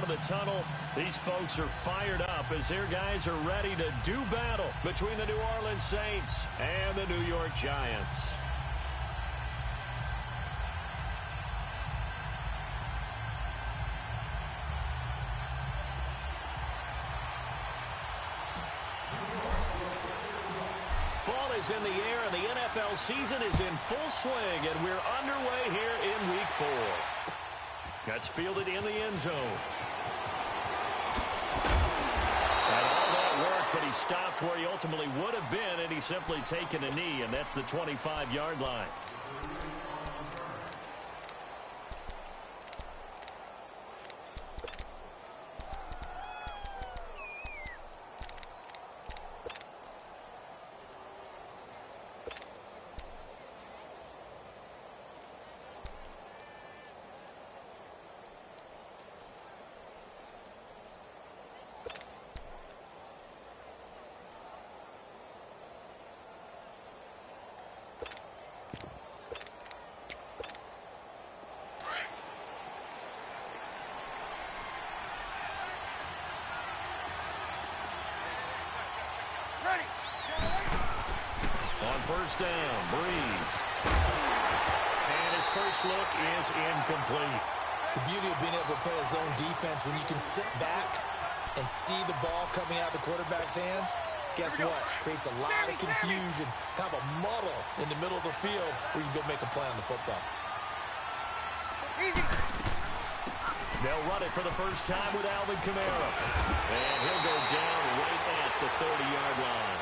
out of the tunnel. These folks are fired up as their guys are ready to do battle between the New Orleans Saints and the New York Giants. Fall is in the air, and the NFL season is in full swing, and we're underway here in Week 4. That's fielded in the end zone. And all that work, but he stopped where he ultimately would have been, and he's simply taken a knee, and that's the 25-yard line. First down, Breeze. And his first look is incomplete. The beauty of being able to play a zone defense when you can sit back and see the ball coming out of the quarterback's hands, guess what? Creates a lot of confusion, kind of a muddle in the middle of the field where you go make a play on the football. They'll run it for the first time with Alvin Kamara. And he'll go down right at the 30-yard line.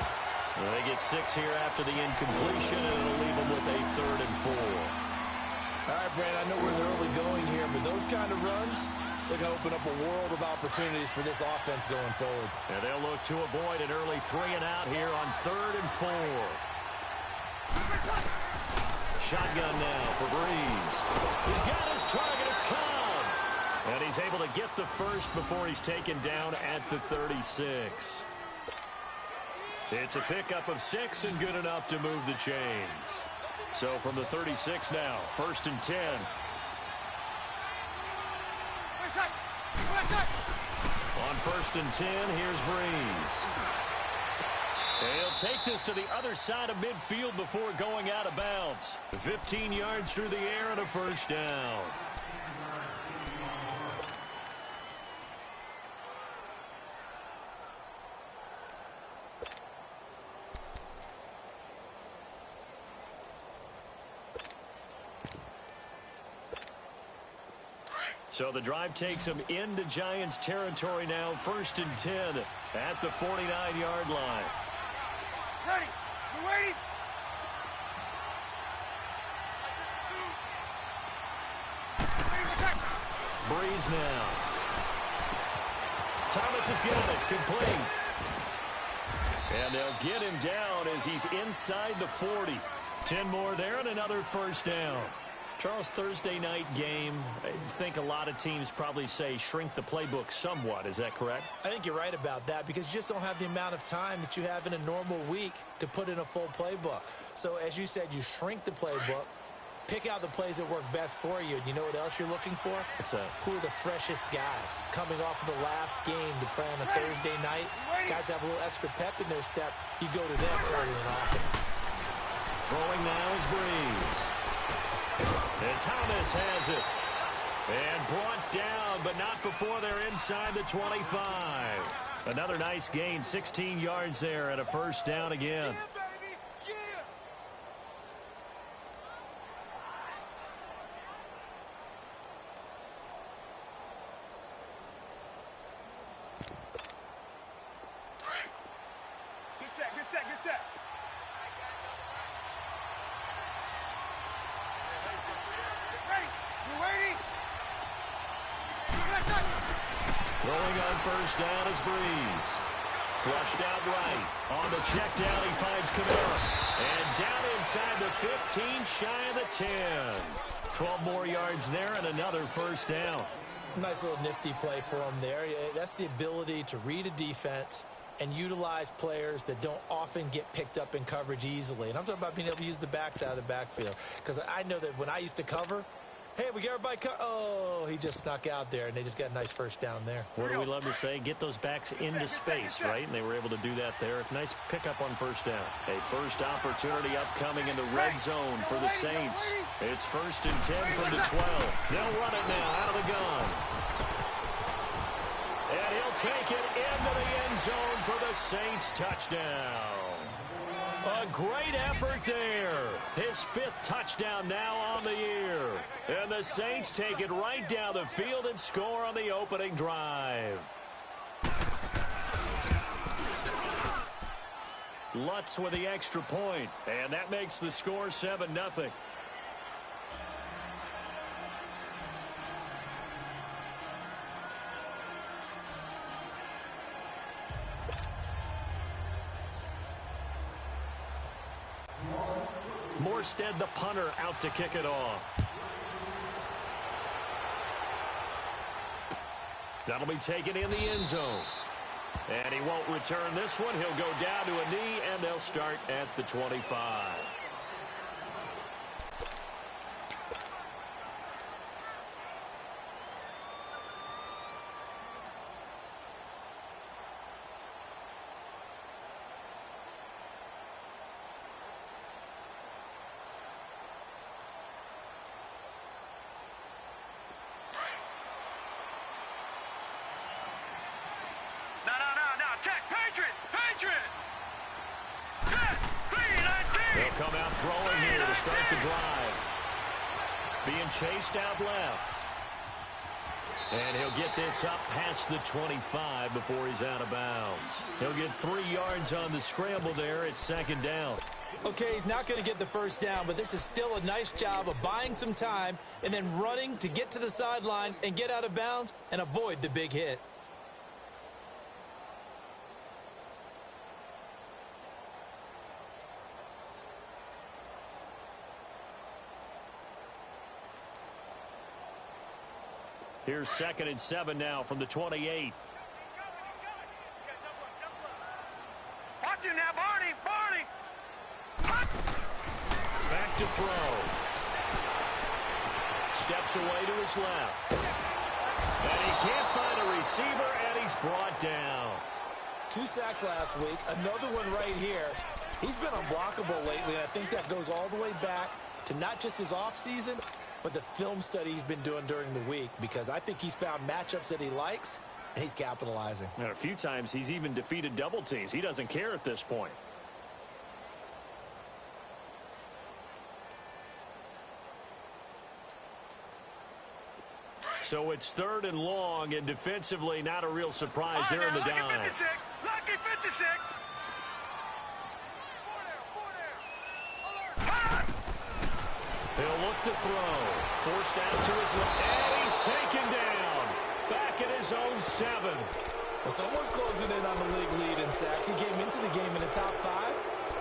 They get 6 here after the incompletion, and it'll leave them with a 3rd and 4. All right, Brandon, I know we're early going here, but those kind of runs, they can open up a world of opportunities for this offense going forward. And they'll look to avoid an early 3 and out here on 3rd and 4. Shotgun now for Breeze. He's got his target. It's Cobb. And he's able to get the first before he's taken down at the 36. It's a pickup of 6 and good enough to move the chains. So from the 36 now, 1st and 10. On 1st and 10, here's Breeze. And he'll take this to the other side of midfield before going out of bounds. 15 yards through the air and a first down. So the drive takes him into Giants territory now, 1st and 10 at the 49-yard line. Ready. We're waiting. Breeze now. Thomas has got it, complete. And they'll get him down as he's inside the 40. 10 more there and another first down. Charles, Thursday night game, I think a lot of teams probably say shrink the playbook somewhat. Is that correct? I think you're right about that because you just don't have the amount of time that you have in a normal week to put in a full playbook. So as you said, you shrink the playbook, pick out the plays that work best for you. And you know what else you're looking for? Who are the freshest guys coming off of the last game to play on a Thursday night? Guys have a little extra pep in their step. You go to them early and often. Throwing now is Breeze. And Thomas has it. And brought down, but not before they're inside the 25. Another nice gain, 16 yards there and a first down again. Good set. Throwing on first down is Breeze. Flushed out right. On the check down, he finds Kamara. And down inside the 15, shy of the 10. 12 more yards there and another first down. Nice little nifty play for him there. That's the ability to read a defense and utilize players that don't often get picked up in coverage easily. And I'm talking about being able to use the backs out of the backfield. Because I know that when I used to cover, Hey, we got everybody oh, he just snuck out there, and they just got a nice first down there. What do we love to say? Get those backs into space, right? And they were able to do that there. Nice pickup on first down. A first opportunity upcoming in the red zone for the Saints. It's 1st and 10 from the 12. They'll run it now out of the gun. And he'll take it into the end zone for the Saints touchdown. A great effort there. His 5th touchdown now on the year. And the Saints take it right down the field and score on the opening drive. Lutz with the extra point, and that makes the score 7-0. Morstead, the punter, out to kick it off. That'll be taken in the end zone. And he won't return this one. He'll go down to a knee, and they'll start at the 25. They'll come out throwing here to start the drive. Being chased out left. And he'll get this up past the 25 before he's out of bounds. He'll get 3 yards on the scramble there. It's 2nd down. Okay, he's not going to get the first down, but this is still a nice job of buying some time and then running to get to the sideline and get out of bounds and avoid the big hit. Here's 2nd and 7 now from the 28. Watch him now, Barney! Barney! Back to throw. Steps away to his left. And he can't find a receiver, and he's brought down. 2 sacks last week, another one right here. He's been unblockable lately, and I think that goes all the way back to not just his offseason, but the film study he's been doing during the week, because I think he's found matchups that he likes, and he's capitalizing. And a few times he's even defeated double teams. He doesn't care at this point. So it's 3rd and long, and defensively not a real surprise there in the Lucky dime. 56! Lucky 56! He'll look to throw. Forced out to his left. And he's taken down. Back at his own 7. Well, someone's closing in on the league lead in sacks. He came into the game in the top 5.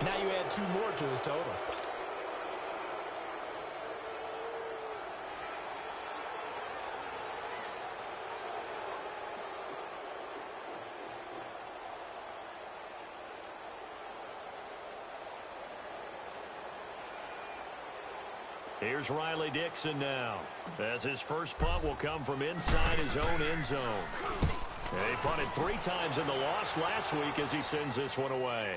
Now you add 2 more to his total. Here's Riley Dixon now, as his first punt will come from inside his own end zone. He punted 3 times in the loss last week as he sends this one away.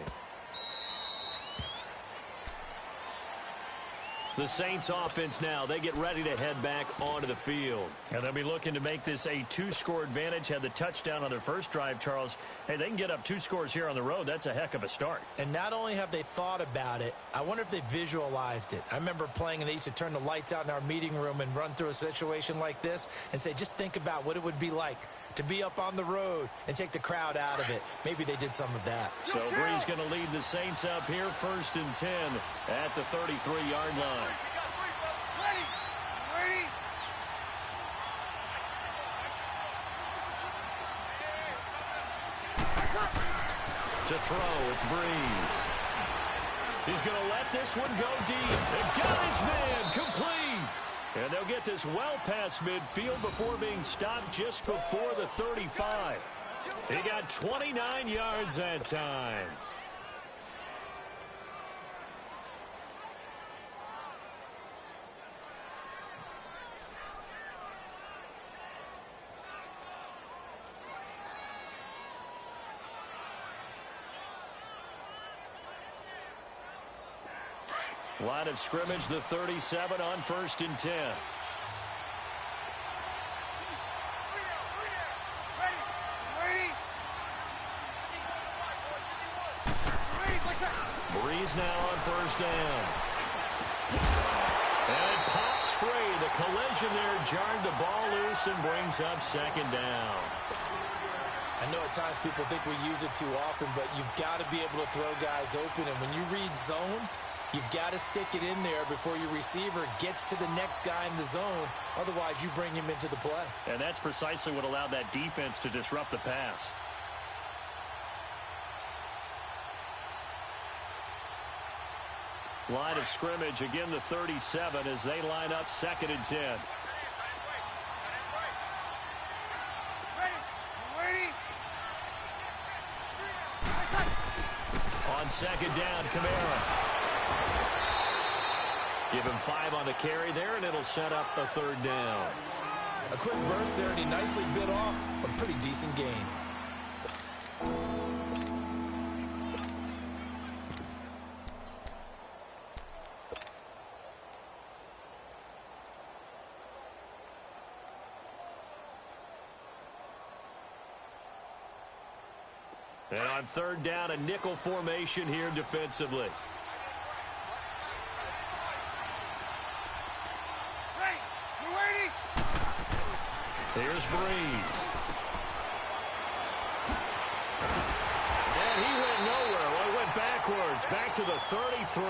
The Saints offense now, they get ready to head back onto the field. And they'll be looking to make this a 2-score advantage. Had the touchdown on their first drive, Charles. Hey, they can get up 2 scores here on the road. That's a heck of a start. And not only have they thought about it, I wonder if they visualized it. I remember playing and they used to turn the lights out in our meeting room and run through a situation like this and say, just think about what it would be like to be up on the road and take the crowd out of it. Maybe they did some of that. So Bree's going to lead the Saints up here, 1st and 10 at the 33-yard line. Ready! Ready! To throw, it's Breeze. He's going to let this one go deep. They've got his man complete. And they'll get this well past midfield before being stopped just before the 35. He got 29 yards that time. Line of scrimmage, the 37 on 1st and 10. Breeze now on 1st down. And it pops free. The collision there jarred the ball loose and brings up 2nd down. I know at times people think we use it too often, but you've got to be able to throw guys open. And when you read zone, you've got to stick it in there before your receiver gets to the next guy in the zone. Otherwise, you bring him into the play. And that's precisely what allowed that defense to disrupt the pass. Line of scrimmage, again the 37 as they line up 2nd and 10. On 2nd down, Kamara. Give him 5 on the carry there, and it'll set up a 3rd down. A quick burst there, and he nicely bit off a pretty decent gain. And on 3rd down, a nickel formation here defensively. Here's Breeze. And he went nowhere. Well, he went backwards, back to the 33.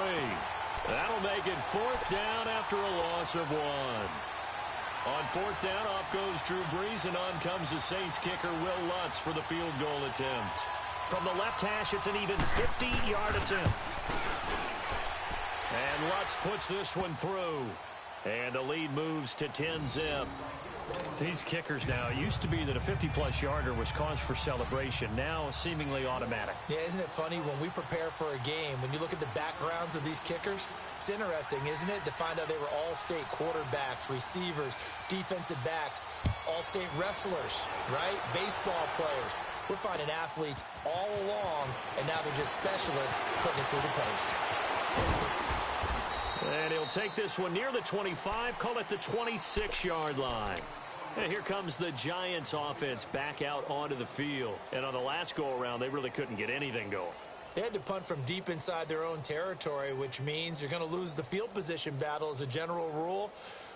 That'll make it 4th down after a loss of 1. On 4th down, off goes Drew Brees, and on comes the Saints kicker, Will Lutz, for the field goal attempt. From the left hash, it's an even 50-yard attempt. And Lutz puts this one through. And the lead moves to 10-zip. These kickers now, it used to be that a 50-plus yarder was cause for celebration. Now, seemingly automatic. Yeah, isn't it funny when we prepare for a game, when you look at the backgrounds of these kickers, it's interesting, isn't it, to find out they were all-state quarterbacks, receivers, defensive backs, all-state wrestlers, right? Baseball players. We're finding athletes all along, and now they're just specialists putting it through the posts. And he'll take this one near the 25, call it the 26-yard line. And here comes the Giants offense back out onto the field. And on the last go-around, they really couldn't get anything going. They had to punt from deep inside their own territory, which means you're going to lose the field position battle as a general rule.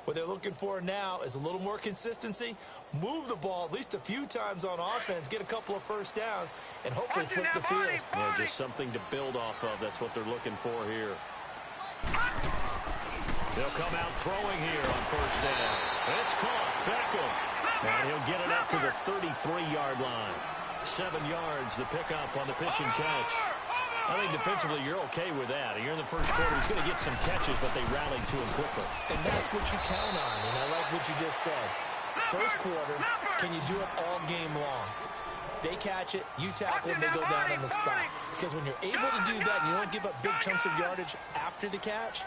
What they're looking for now is a little more consistency, move the ball at least a few times on offense, get a couple of first downs, and hopefully flip the field. Yeah, just something to build off of. That's what they're looking for here. They'll come out throwing here on 1st down. It's caught. Beckham. And he'll get it up to the 33-yard line. 7 yards, the pickup on the pitch and catch. I think defensively you're okay with that. Here in the first quarter, he's going to get some catches, but they rallied to him quickly. And that's what you count on, and I like what you just said. First quarter, can you do it all game long? They catch it, you tackle them, they go down on the spot. Because when you're able to do that, and you don't give up big chunks of yardage after the catch,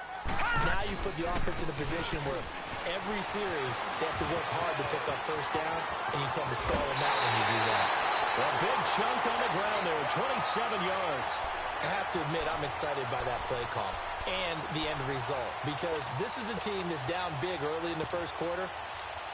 now you put the offense in a position where every series they have to work hard to pick up first downs, and you tend to stall them out when you do that. A big chunk on the ground there, 27 yards. I have to admit, I'm excited by that play call and the end result, because this is a team that's down big early in the first quarter,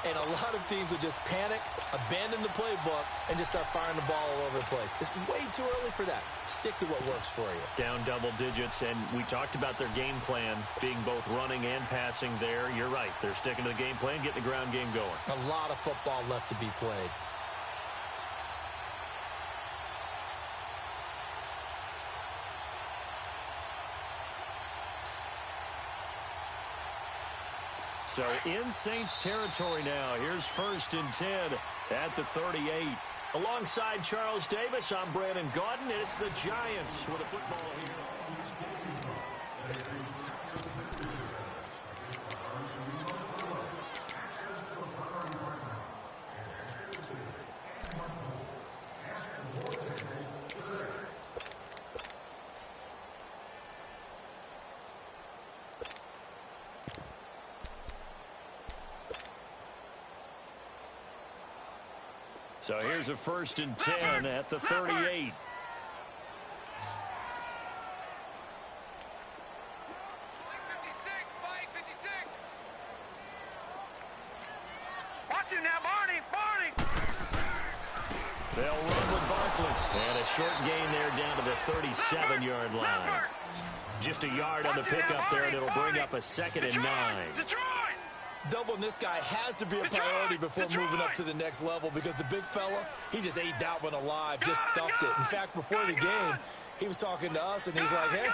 and a lot of teams will just panic, abandon the playbook, and just start firing the ball all over the place. It's way too early for that. Stick to what works for you. Down double digits, and we talked about their game plan being both running and passing there. You're right. They're sticking to the game plan, getting the ground game going. A lot of football left to be played. So in Saints territory now. Here's 1st and 10 at the 38. Alongside Charles Davis, I'm Brandon Gaudin, and it's the Giants with a football here. So here's a 1st and 10 at the 38. They'll run with Barkley. And a short gain there down to the 37-yard line. Just a yard on the pickup there, and it'll bring up a 2nd and 9. Doubling this guy has to be a priority before moving up to the next level because the big fella, he just ate that one alive, just stuffed it. In fact, before the game, he was talking to us, and he's like, hey,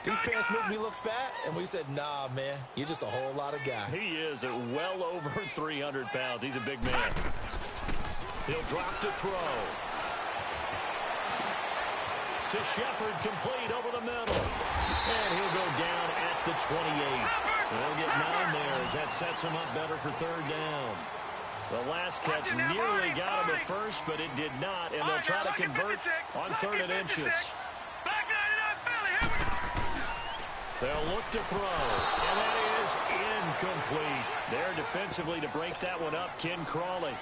these pants make me look fat. And we said, nah, man, you're just a whole lot of guy. He is at well over 300 pounds. He's a big man. He'll drop to throw. To Shepard, complete over the middle. And he'll go down at the 28. They'll get 9 there as that sets him up better for 3rd down. The last catch nearly got him at first, but it did not, and they'll try to convert on 3rd and inches. They'll look to throw, and that is incomplete. There defensively to break that one up, Ken Crawley.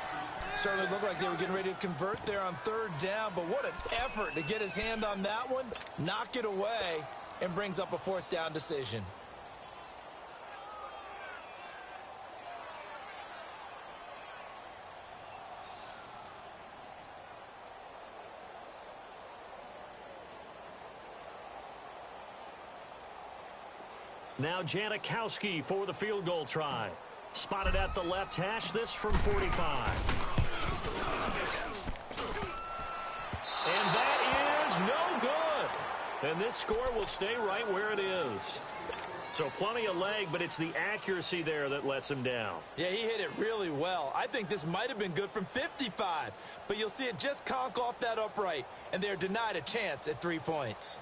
Certainly looked like they were getting ready to convert there on 3rd down, but what an effort to get his hand on that one, knock it away, and brings up a 4th down decision. Now Janikowski for the field goal try. Spotted at the left hash, this from 45. And that is no good. And this score will stay right where it is. So plenty of leg, but it's the accuracy there that lets him down. Yeah, he hit it really well. I think this might have been good from 55. But you'll see it just conk off that upright, and they're denied a chance at 3 points.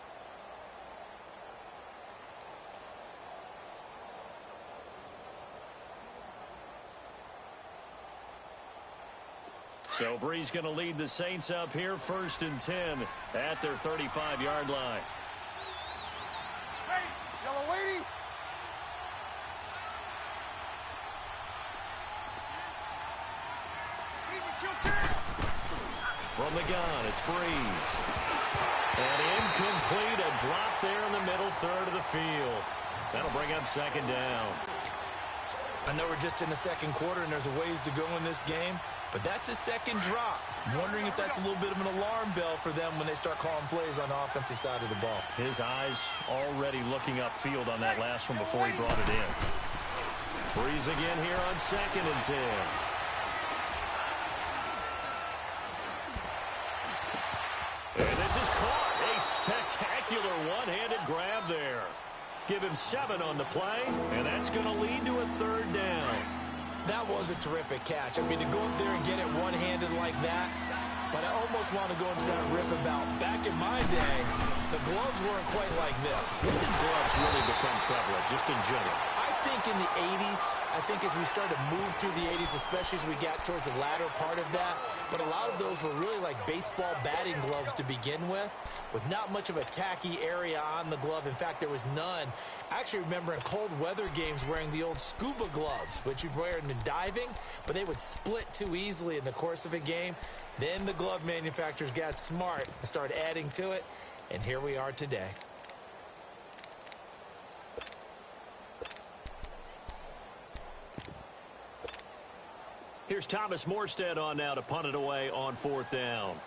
So Bree's going to lead the Saints up here, 1st and 10 at their 35-yard line. Hey, yellow lady. From the gun, it's Breeze. And incomplete, a drop there in the middle 3rd of the field. That'll bring up 2nd down. I know we're just in the 2nd quarter and there's a ways to go in this game, but that's his 2nd drop. I'm wondering if that's a little bit of an alarm bell for them when they start calling plays on the offensive side of the ball. His eyes already looking upfield on that last one before he brought it in. Breeze again here on 2nd and 10. And this is caught. A spectacular one-handed grab there. Give him 7 on the play, and that's going to lead to a 3rd down. That was a terrific catch. I mean, to go up there and get it one-handed like that, but I almost want to go into that riff about back in my day, the gloves weren't quite like this. When did gloves really become prevalent, just in general? I think in the 80s, I think as we started to move through the 80s, especially as we got towards the latter part of that, but a lot of those were really like baseball batting gloves to begin with not much of a tacky area on the glove. In fact, there was none. I actually remember in cold weather games wearing the old scuba gloves, which you'd wear in diving, but they would split too easily in the course of a game. Then the glove manufacturers got smart and started adding to it, and here we are today. Here's Thomas Morstead on now to punt it away on 4th down.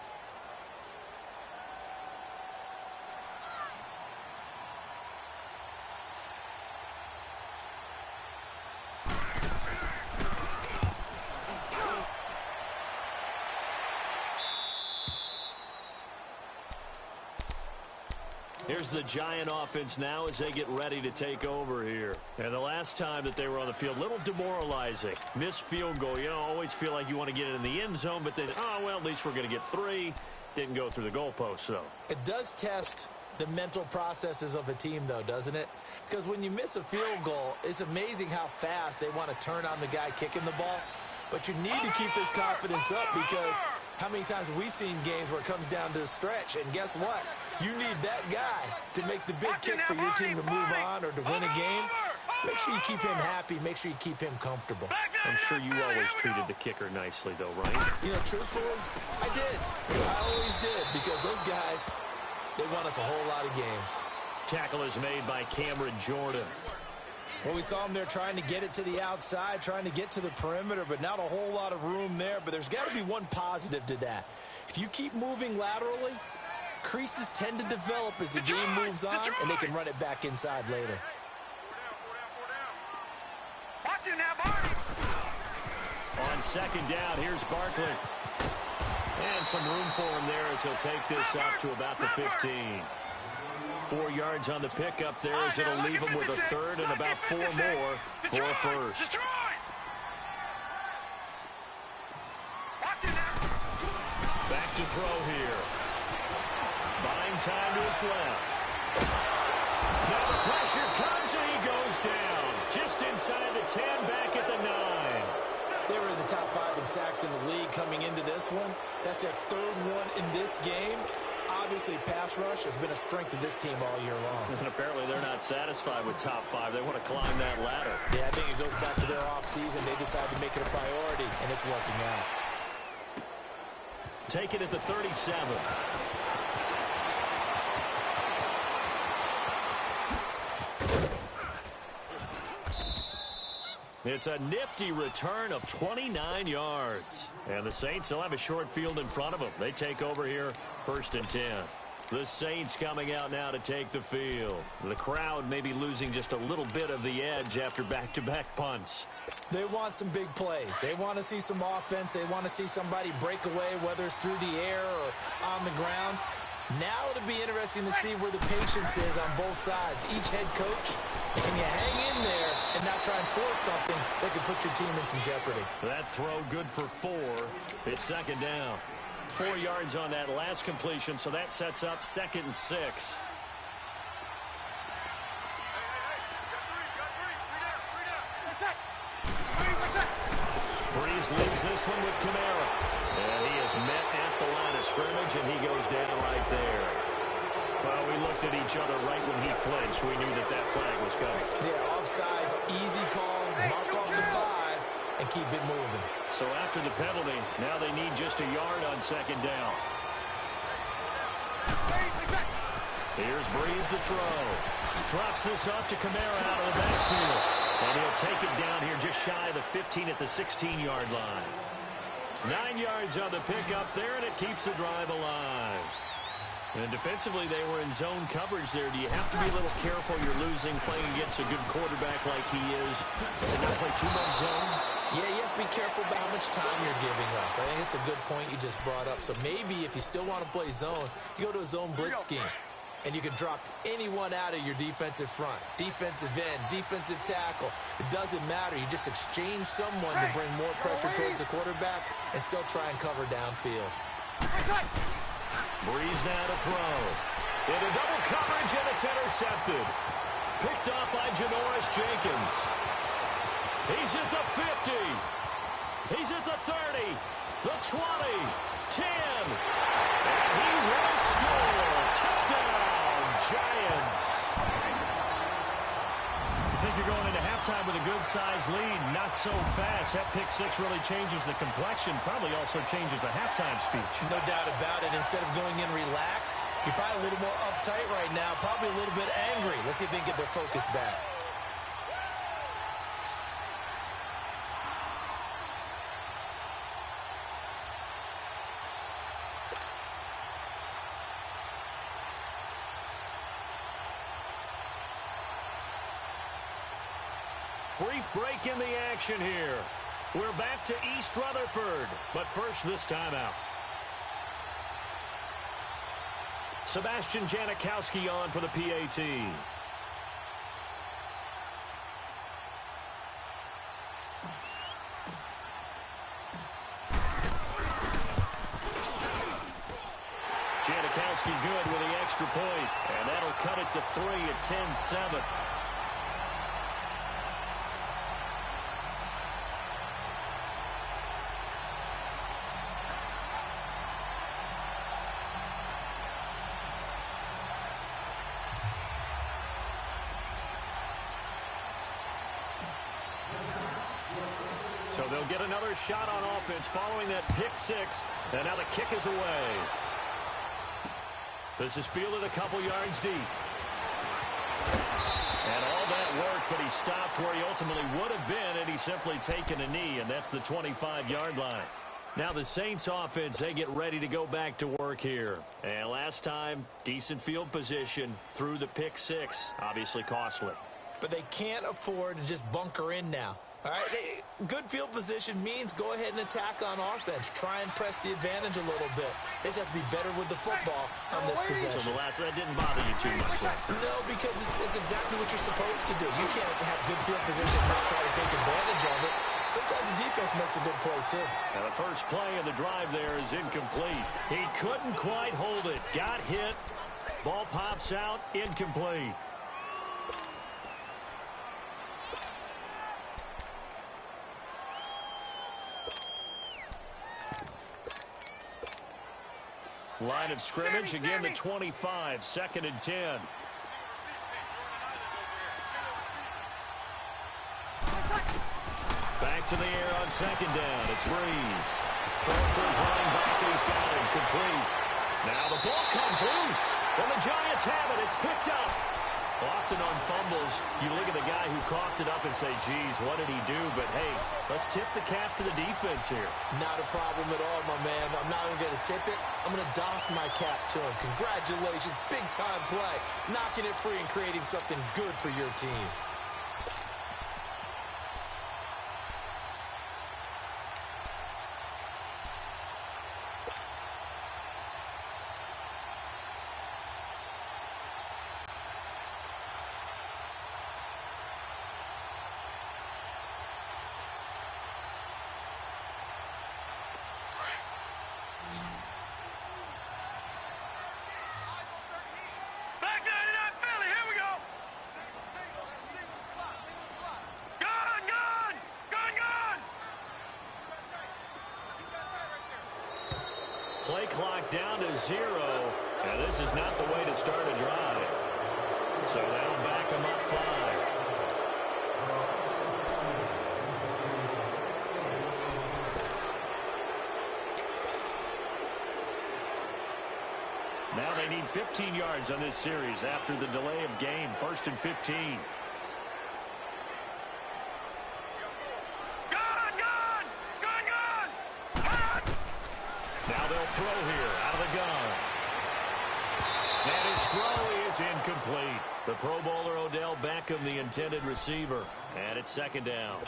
Here's the Giant offense now as they get ready to take over here. And the last time that they were on the field, a little demoralizing. Missed field goal. You know, always feel like you want to get it in the end zone, but then, oh, well, at least we're going to get 3. Didn't go through the goalpost, so. It does test the mental processes of a team, though, doesn't it? Because when you miss a field goal, it's amazing how fast they want to turn on the guy kicking the ball. But you need to keep this confidence up because how many times have we seen games where it comes down to the stretch? And guess what? You need that guy to make the big kick for your team to move on or to win a game. Make sure you keep him happy. Make sure you keep him comfortable. I'm sure you always treated the kicker nicely, though, right? You know, truthfully, I did. I always did because those guys, they won us a whole lot of games. Tackle is made by Cameron Jordan. Well, we saw him there trying to get it to the outside, trying to get to the perimeter, but not a whole lot of room there. But there's got to be one positive to that. If you keep moving laterally, creases tend to develop as the game moves on, and they can run it back inside later. Watch it now, Barney. On second down, here's Barkley. And some room for him there as he'll take this up to about the 15. 4 yards on the pickup there as it'll leave him with a third and about 4 more for a first. Back to throw here. Buying time to his left. Now the pressure comes and he goes down. Just inside the 10, back at the 9. They were in the top 5 in sacks in the league coming into this one. That's their third one in this game. Obviously, pass rush has been a strength of this team all year long. And apparently they're not satisfied with top 5. They want to climb that ladder. Yeah, I think it goes back to their offseason. They decided to make it a priority, and it's working out. Take it at the 37. It's a nifty return of 29 yards. And the Saints will have a short field in front of them. They take over here, 1st and 10. The Saints coming out now to take the field. The crowd may be losing just a little bit of the edge after back-to-back punts. They want some big plays. They want to see some offense. They want to see somebody break away, whether it's through the air or on the ground. Now it'll be interesting to see where the patience is on both sides. Each head coach, can you hang in there and not try and force something that could put your team in some jeopardy? That throw good for 4. It's second down. 4 yards on that last completion, so that sets up 2nd and 6. Breeze leaves this one with Kamara. And he is met at the line of scrimmage, and he goes down right there. Well, we looked at each other right when he flinched. We knew that that flag was coming. Yeah, offsides, easy call, mark off the 5, and keep it moving. So after the penalty, now they need just a yard on second down. Here's Breeze to throw. Drops this off to Kamara out of the backfield. And he'll take it down here just shy of the 15 at the 16-yard line. 9 yards on the pickup there, and it keeps the drive alive. And defensively, they were in zone coverage there. Do you have to be a little careful? You're losing, playing against a good quarterback like he is, to not play too much zone? Yeah, you have to be careful about how much time you're giving up. I think it's a good point you just brought up. So maybe if you still want to play zone, you go to a zone blitz scheme. And you can drop anyone out of your defensive front. Defensive end, defensive tackle. It doesn't matter. You just exchange someone to bring more pressure towards the quarterback and still try and cover downfield. Breeze now to throw. Into double coverage, and it's intercepted. Picked off by Janoris Jenkins. He's at the 50. He's at the 30. The 20. 10. And he will score. Touchdown, Giants. You think you're going into halftime with a good-sized lead? Not so fast. That pick 6 really changes the complexion. Probably also changes the halftime speech. No doubt about it. Instead of going in relaxed, you're probably a little more uptight right now. Probably a little bit angry. Let's see if they can get their focus back. Brief break in the action here. We're back to East Rutherford, but first this timeout. Sebastian Janikowski on for the PAT. Janikowski good with the extra point, and that'll cut it to 3 at 10-7. So they'll get another shot on offense following that pick 6, and now the kick is away. This is fielded a couple yards deep. And all that work but he stopped where he ultimately would have been, and he's simply taken a knee, and that's the 25-yard line. Now the Saints offense, they get ready to go back to work here. And last time, decent field position through the pick six. Obviously costly. But they can't afford to just bunker in now. All right, good field position means go ahead and attack on offense. Try and press the advantage a little bit. They just have to be better with the football on this possession. So that didn't bother you too much last time. No, because it's exactly what you're supposed to do. You can't have good field position and not try to take advantage of it. Sometimes the defense makes a good play, too. Now the first play of the drive there is incomplete. He couldn't quite hold it. Got hit. Ball pops out. Incomplete. Line of scrimmage, again the 25, 2nd and 10. Back to the air on 2nd down. It's Breeze. Throwing for his running back, and he's got him complete. Now the ball comes loose, and the Giants have it. It's picked up. Often on fumbles, you look at the guy who coughed it up and say, geez, what did he do? But, hey, let's tip the cap to the defense here. Not a problem at all, my man. I'm not even going to tip it. I'm going to doff my cap to him. Congratulations. Big-time play. Knocking it free and creating something good for your team. Play clock down to 0. And this is not the way to start a drive. So that'll back them up 5. Now they need 15 yards on this series after the delay of game. 1st and 15. Now they'll throw here out of the gun. And his throw is incomplete. The Pro Bowler Odell Beckham, the intended receiver. And it's 2nd down.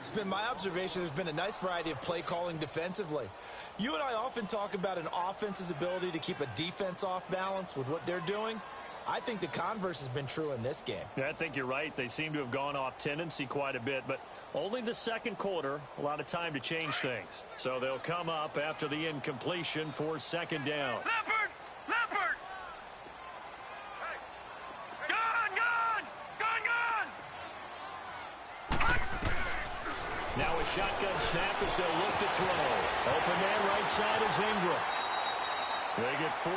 It's been my observation there's been a nice variety of play calling defensively. You and I often talk about an offense's ability to keep a defense off balance with what they're doing. I think the converse has been true in this game. Yeah, I think you're right. They seem to have gone off tendency quite a bit, but only the 2nd quarter, a lot of time to change things. So they'll come up after the incompletion for 2nd down. Leopard! Leopard! Gun! Gun! Gun! Gun! Now a shotgun snap as they'll look to throw. Open man right side is Ingram. They get 14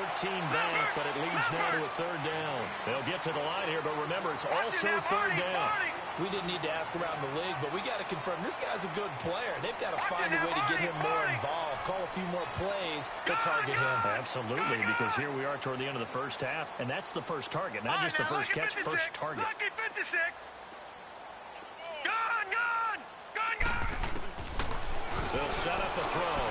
back, but it leads now to a 3rd down. They'll get to the line here, but remember, it's also 3rd down. We didn't need to ask around the league, but we got to confirm this guy's a good player. They've got to find a way to get him more involved, call a few more plays that target him. Absolutely, because here we are toward the end of the first half, and that's the first target, not just the first catch, first target. Lucky 56. Gun! Gun! Gun! Gun! They'll set up a throw.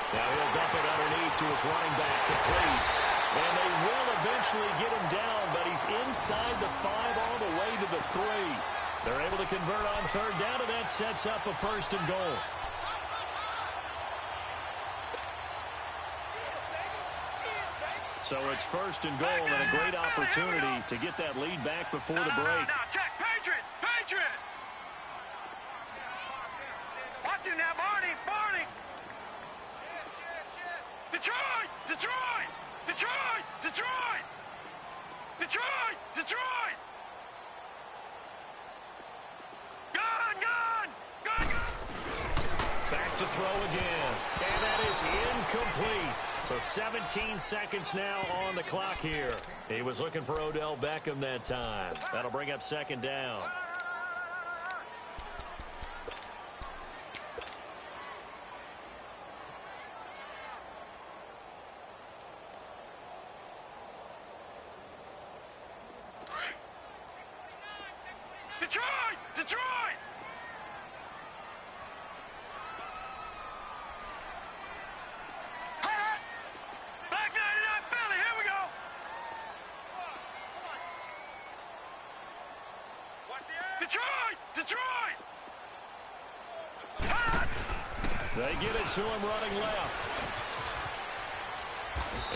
Now he'll dump it underneath to his running back, complete. And they will eventually get him down, but he's inside the 5 all the way to the 3. They're able to convert on 3rd down, and that sets up a 1st and goal. So it's 1st and goal and a great opportunity to get that lead back before the break. Now, check. Patriot! Patriot! Watch it now, Barney! Barney! Detroit! Detroit! Detroit! Detroit! Detroit! Detroit! Gun! Gun! Gun! Gun! Back to throw again. And that is incomplete. So 17 seconds now on the clock here. He was looking for Odell Beckham that time. That'll bring up 2nd down. Detroit! Detroit! Back 99 Philly, here we go! Detroit! Detroit! They give it to him running left.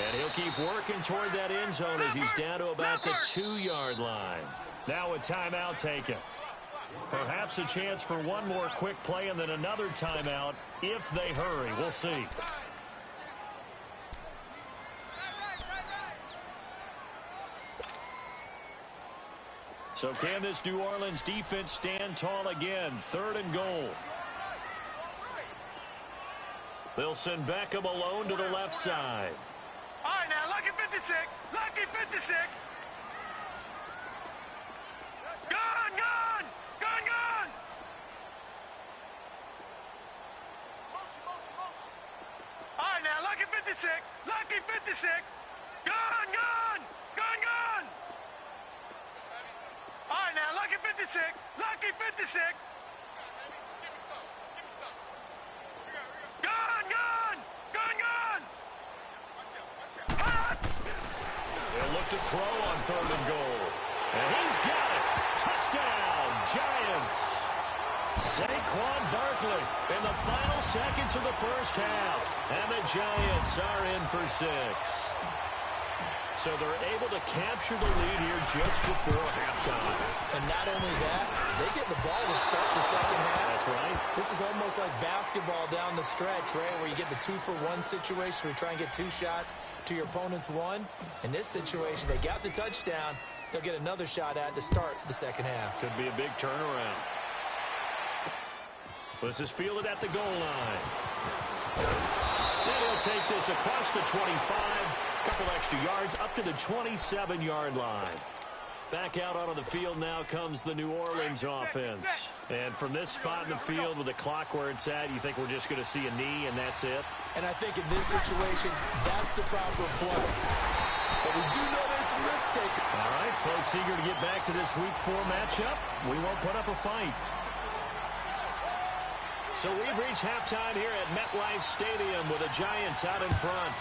And he'll keep working toward that end zone as he's down to about the 2-yard line. Now a timeout taken. Perhaps a chance for one more quick play and then another timeout if they hurry. We'll see. So can this New Orleans defense stand tall again? 3rd and goal. They'll send Beckham alone to the left side. All right, now, lucky 56. Lucky 56. Gone, gone. Gone, gone. All right, now, lucky 56. Lucky 56. Gone, gone. Gone, gone. All right, now, lucky 56. Lucky 56. Gone, gone. Gone, gone. They'll look to throw on 3rd and goal. And he's got it. Touchdown, Giants. Saquon Barkley in the final seconds of the first half. And the Giants are in for 6. So they're able to capture the lead here just before halftime. And not only that, they get the ball to start the second half. That's right. This is almost like basketball down the stretch, right, where you get the 2-for-1 situation where you try and get 2 shots to your opponent's 1. In this situation, they got the touchdown. They'll get another shot at to start the second half. Could be a big turnaround. This is fielded at the goal line. And he'll take this across the 25. Couple extra yards up to the 27-yard line. Back out onto the field now comes the New Orleans offense. And from this spot in the field with the clock where it's at, you think we're just going to see a knee and that's it? And I think in this situation, that's the proper play. But we do know there's some risk taken. All right, folks, eager to get back to this Week 4 matchup. We won't put up a fight. So we've reached halftime here at MetLife Stadium with the Giants out in front.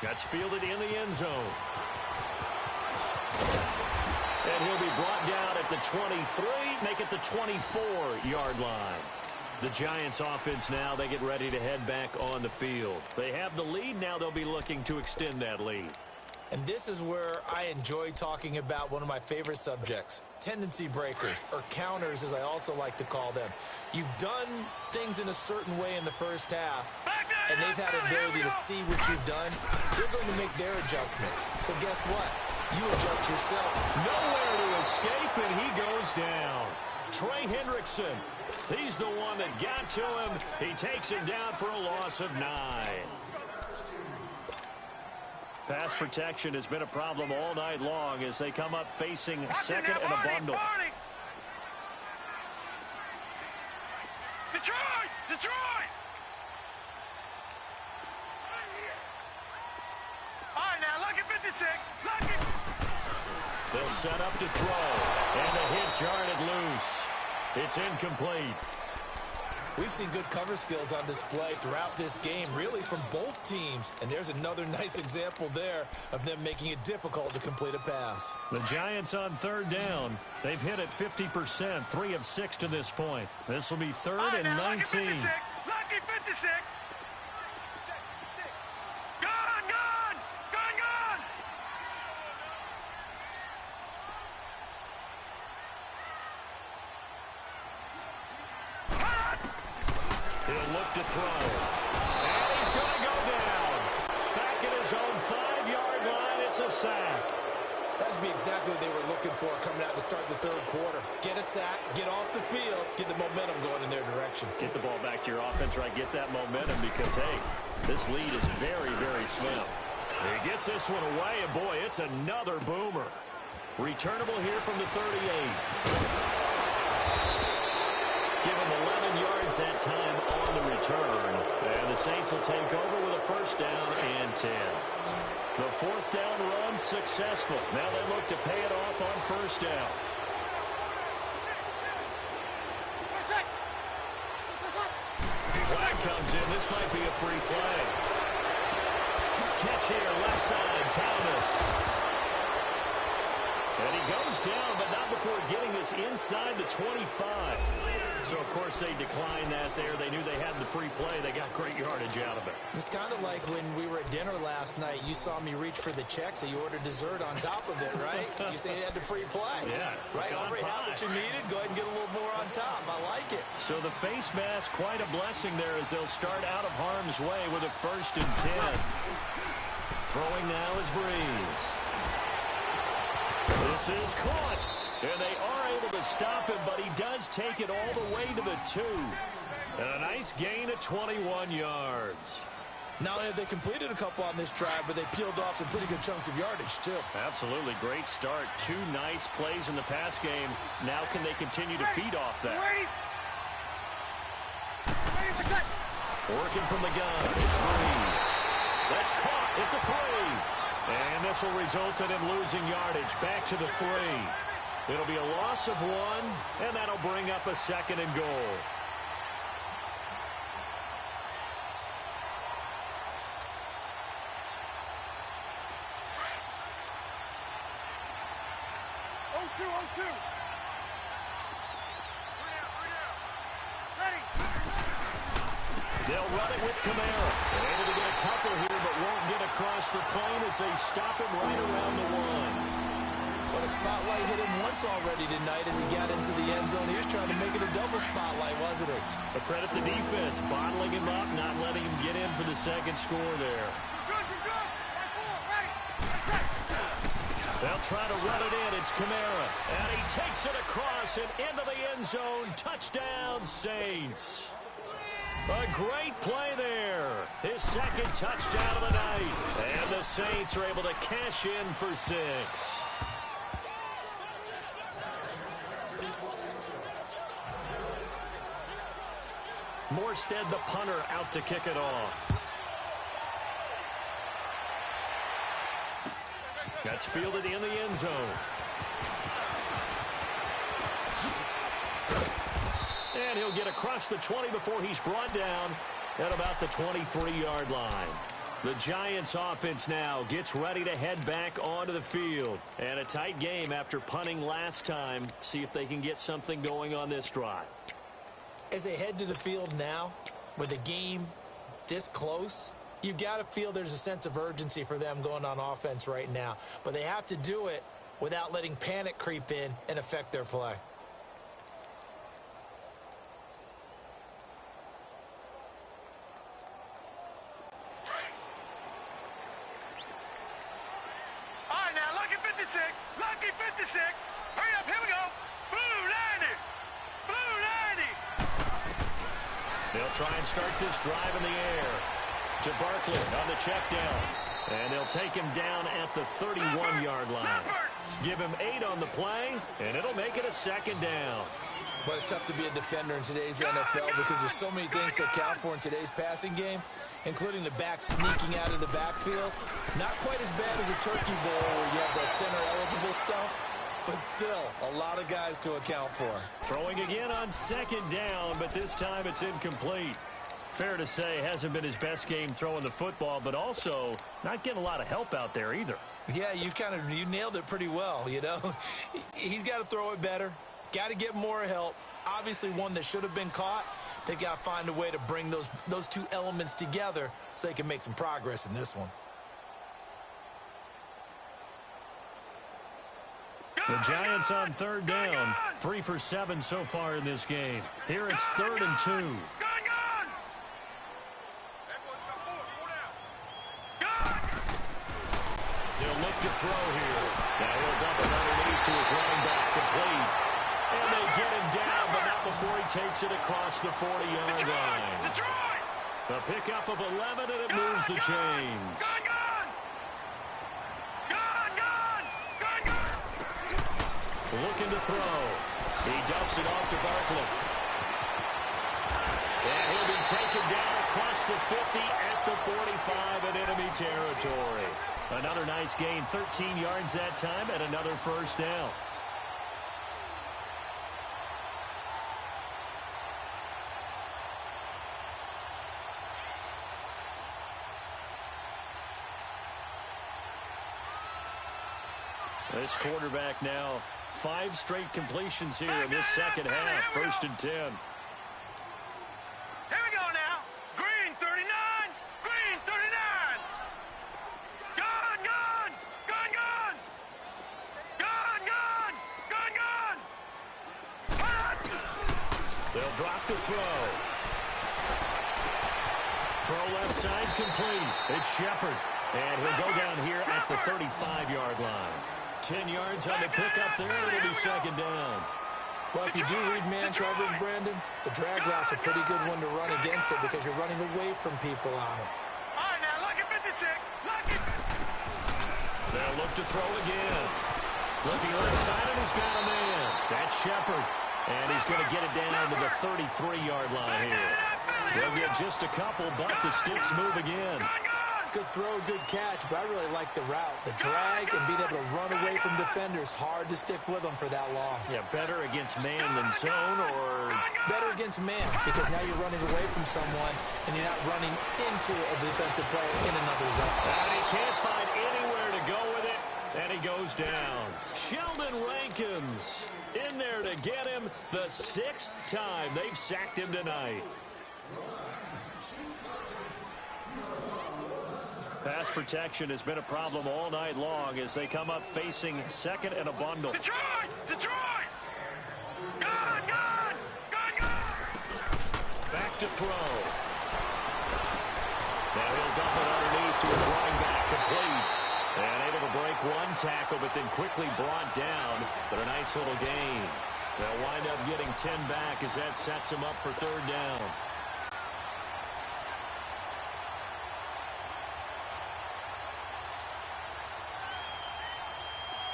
That's fielded in the end zone. And he'll be brought down at the 23, make it the 24-yard line. The Giants offense now, they get ready to head back on the field. They have the lead, now they'll be looking to extend that lead. And this is where I enjoy talking about one of my favorite subjects, tendency breakers, or counters as I also like to call them. You've done things in a certain way in the first half, and they've had an ability to see what you've done. They're going to make their adjustments. So guess what? You adjust yourself. Nowhere to escape, and he goes down. Trey Hendrickson, he's the one that got to him. He takes him down for a loss of 9. Pass protection has been a problem all night long as they come up facing second and a bundle. Detroit! Detroit! All right, now, lucky 56. Lucky. They'll set up to throw, and a hit jarred it loose. It's incomplete. We've seen good cover skills on display throughout this game, really from both teams. And there's another nice example there of them making it difficult to complete a pass. The Giants on 3rd down. They've hit it 50%, 3 of 6 to this point. This will be 3rd and 19. Lucky 56. Lucky 56. Gone, gone, gone, gone. He'll look to throw. And he's going to go down. Back at his own 5-yard line, it's a sack. That's be exactly what they were looking for coming out to start the 3rd quarter. Get a sack, get off the field, get the momentum going in their direction. Get the ball back to your offense, right? Get that momentum because, hey, this lead is very, very slim. He gets this one away, and boy, it's another boomer. Returnable here from the 38. Give him 11 yards that time on the return. And the Saints will take over with a first down and 10. The fourth down run successful. Now they look to pay it off on first down. Flag comes in. This might be a free play. Catch here, left side, Thomas. And he goes down, but not before getting this inside the 25. So, of course, they declined that there. They knew they had the free play. They got great yardage out of it. It's kind of like when we were at dinner last night. You saw me reach for the check, so you ordered dessert on top of it, right? You say you had the free play. Yeah. Right? Already had what you needed. Go ahead and get a little more on top. I like it. So the face mask, quite a blessing there as they'll start out of harm's way with a first and 10. Throwing now is Breeze. This is caught. And they are able to stop him, but he does take it all the way to the 2. And a nice gain of 21 yards. Not only have they completed a couple on this drive, but they peeled off some pretty good chunks of yardage, too. Absolutely. Great start. 2 nice plays in the pass game. Now can they continue to feed off that? Working from the gun. It's Breeze. That's caught at the 3. And this will result in him losing yardage. Back to the 3. It'll be a loss of 1, and that'll bring up a second and goal. They'll run it with Kamara. They're able to get a couple here, but won't get across the plane as they stop him right around the 1. But a spotlight hit him once already tonight as he got into the end zone. He was trying to make it a double spotlight, wasn't he? But credit the defense, bottling him up, not letting him get in for the second score there. They'll try to run it in. It's Kamara. And he takes it across and into the end zone. Touchdown, Saints. A great play there. His second touchdown of the night. And the Saints are able to cash in for 6. Morstead, the punter, out to kick it off. That's fielded in the end zone. And he'll get across the 20 before he's brought down at about the 23-yard line. The Giants offense now gets ready to head back onto the field. And a tight game after punting last time. See if they can get something going on this drive. As they head to the field now, with the game this close, you've got to feel there's a sense of urgency for them going on offense right now. But they have to do it without letting panic creep in and affect their play. All right, now, lucky 56. Lucky 56. Hurry up, here we go. Blue 90. Blue 90. They'll try and start this drive in the air. To Barkley on the check down. And they'll take him down at the 31-yard line. Give him 8 on the play, and it'll make it a second down. But it's tough to be a defender in today's NFL because there's so many things to account for in today's passing game, including the back sneaking out of the backfield. Not quite as bad as a turkey bowl where you have the center-eligible stuff, but still a lot of guys to account for. Throwing again on second down, but this time it's incomplete. Fair to say, hasn't been his best game throwing the football, but also not getting a lot of help out there either. Yeah, you nailed it pretty well, you know. He's got to throw it better. Got to get more help. Obviously one that should have been caught. They've got to find a way to bring those two elements together so they can make some progress in this one. The Giants on third down. 3 for 7 so far in this game. Here it's 3rd and 2. They'll look to throw here. Now he'll dump it underneath to his running back, complete. And they get him down, but not before he takes it across the 40-yard line. A pickup of 11, and it moves the chains. Looking to throw. He dumps it off to Barkley. And he'll be taken down across the 50 at the 45 in enemy territory. Another nice gain, 13 yards that time, and another first down. This quarterback now 5 straight completions here in this second half. First and 10. Here we go now. Green 39. Green 39. Gun, gun. Gun, gun. Gun, gun. Gun, gun. Hot. They'll drop the throw. Throw left side complete. It's Shepard. And he'll go down here at the 35-yard line. 10 yards on the pickup there. It'll be second down. Well, if you do read man coverage, Brandon, the drag route's a pretty good one to run against it because you're running away from people on it. All right, now, lucky 56. Lucky. They'll look to throw again. Looking left side, and he's got a man. That's Shepard. And he's going to get it down to the 33-yard line here. They'll get just a couple, but the sticks move again. Good throw, good catch, but I really like the route. The drag and being able to run away from defenders, hard to stick with them for that long. Yeah, better against man than zone, or better against man, because now you're running away from someone and you're not running into a defensive player in another zone. And he can't find anywhere to go with it, and he goes down. Sheldon Rankins in there to get him the 6th time they've sacked him tonight. Pass protection has been a problem all night long as they come up facing second and a bundle. Detroit! Detroit! Gun, gun! Gun, gun! Back to throw. Now he'll dump it underneath to his running back, complete. And able to break one tackle, but then quickly brought down. But a nice little gain. They'll wind up getting 10 back as that sets him up for third down.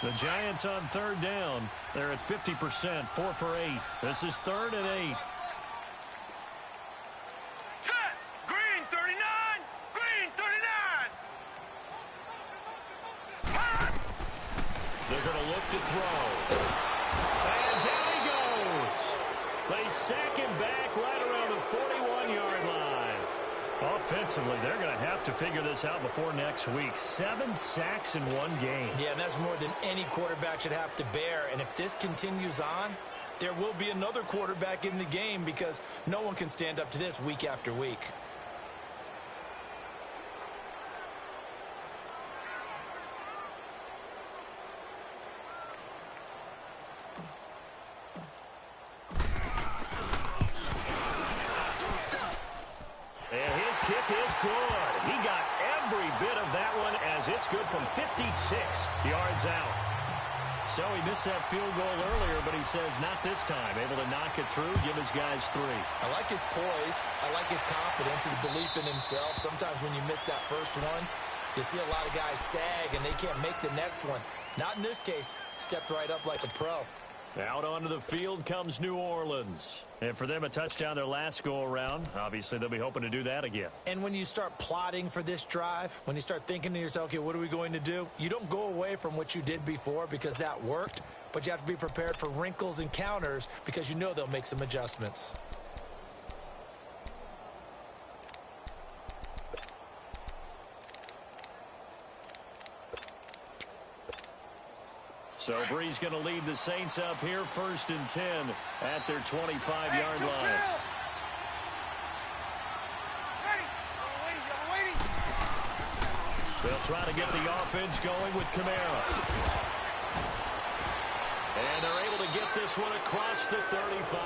The Giants on third down. They're at 50%, 4 for 8. This is 3rd and 8. Set! Green 39! Green 39! Hot! They're going to look to throw. And down he goes. They sack him back right around the 41-yard line. Offensively, they're going to have to figure this out before next week. 7 sacks in one game. Yeah, and that's more than any quarterback should have to bear. And if this continues on, there will be another quarterback in the game because no one can stand up to this week after week. Kick is good. He got every bit of that one as it's good from 56 yards out. So he missed that field goal earlier, but he says not this time. Able to knock it through, give his guys 3. I like his poise. I like his confidence, his belief in himself. Sometimes when you miss that first one, you see a lot of guys sag and they can't make the next one. Not in this case. Stepped right up like a pro. Out onto the field comes New Orleans. And for them, a touchdown their last go-around. Obviously, they'll be hoping to do that again. And when you start plotting for this drive, when you start thinking to yourself, okay, what are we going to do? You don't go away from what you did before because that worked, but you have to be prepared for wrinkles and counters because you know they'll make some adjustments. So Bree's going to lead the Saints up here, 1st and 10 at their 25-yard line. They'll try to get the offense going with Kamara. And they're able to get this one across the 35.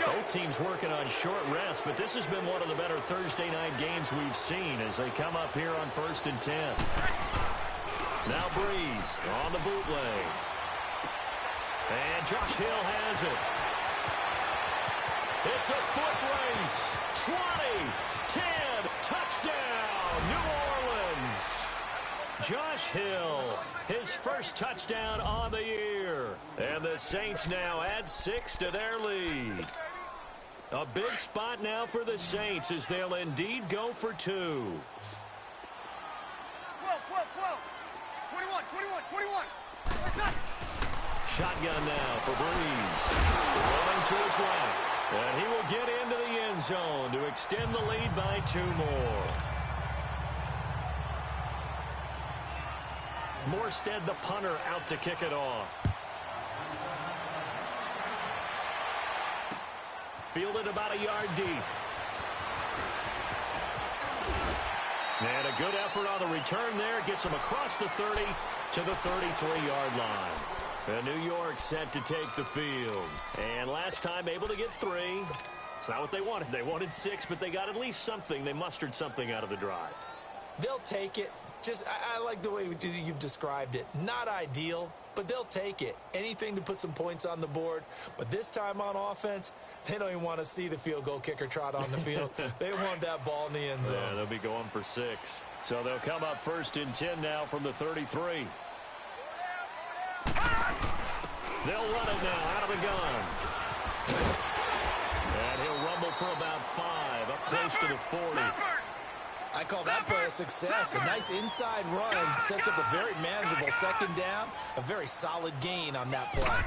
Both teams working on short rest, but this has been one of the better Thursday night games we've seen as they come up here on 1st and 10. Now Breeze on the bootleg. And Josh Hill has it. It's a foot race. 20, 10, touchdown, New Orleans. Josh Hill, his first touchdown on the year. And the Saints now add 6 to their lead. A big spot now for the Saints as they'll indeed go for 2. 12, 12, 12. 21. Shotgun now for Breeze. Rolling to his left. And he will get into the end zone to extend the lead by 2 more. Morstead, the punter, out to kick it off. Fielded about a yard deep. And a good effort on the return there. Gets him across the 30 to the 33-yard line. And New York set to take the field. And last time able to get 3. It's not what they wanted. They wanted 6, but they got at least something. They mustered something out of the drive. They'll take it. I like the way you've described it. Not ideal, but they'll take it. Anything to put some points on the board. But this time on offense, they don't even want to see the field goal kicker trot on the field. They want that ball in the end zone. Yeah, they'll be going for 6. So they'll come up first and 10 now from the 33. They'll run it now out of the gun. And he'll rumble for about 5, up close to the 40. I call that play a success. A nice inside run sets up a very manageable second down. A very solid gain on that play.